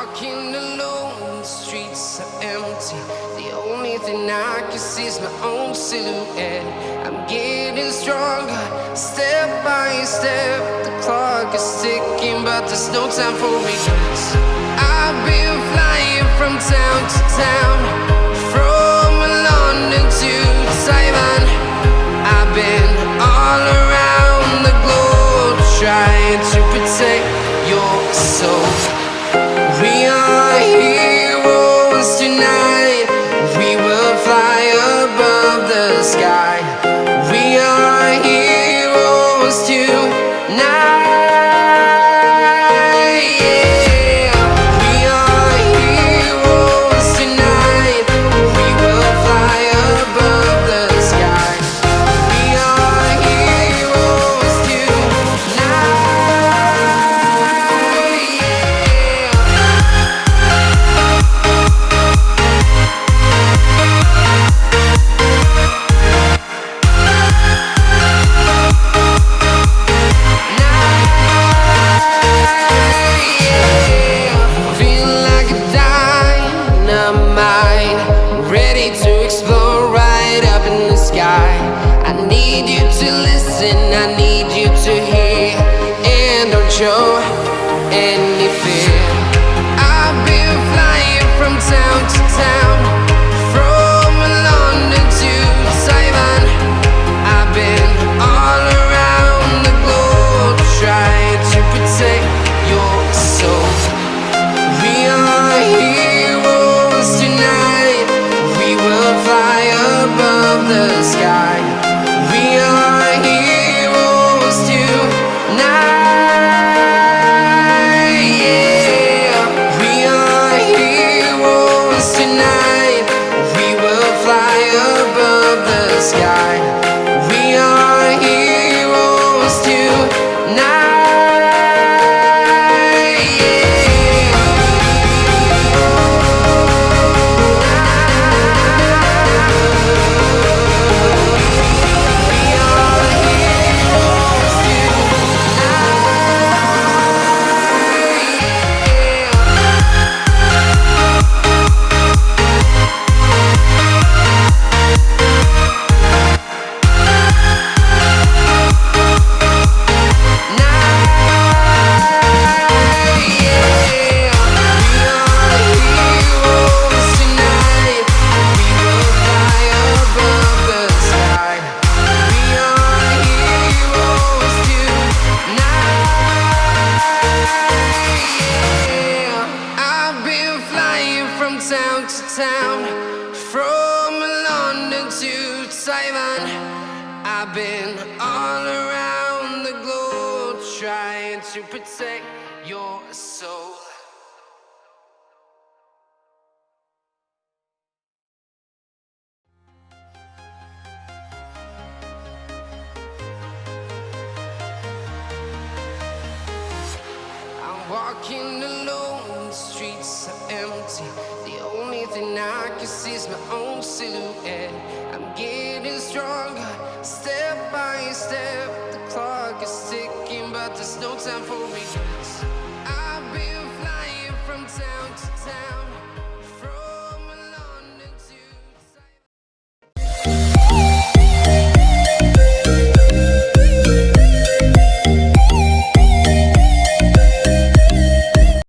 walking alone, the streets are empty. The only thing I can see is my own silhouette. I'm getting stronger, step by step. The clock is ticking, but there's no time for regrets. I've been flying from town to town, from London to Taiwan. I've been all around the globe, trying to protect your soul. We are heroes tonight. We will fly above the sky. We are heroes tonight. Yeah. We are heroes tonight. We will fly above the sky. We are heroes tonight. I need you to hear and don't show any fear. I've been flying from town to town, from London to Taiwan. I've been all around the globe, trying to protect your soul. We are heroes tonight. We will fly above the sky. We are heroes tonight. Yeah. We are heroes tonight. We will fly above the sky. We are heroes tonight. Town to town, from London to Taiwan. I've been all around the globe, trying to protect your soul. I'm walking alone, the streets are empty. The only thing I can see is my own silhouette. I'm getting stronger, step by step. The clock is ticking, but there's no time for regrets. I've been flying from town to town.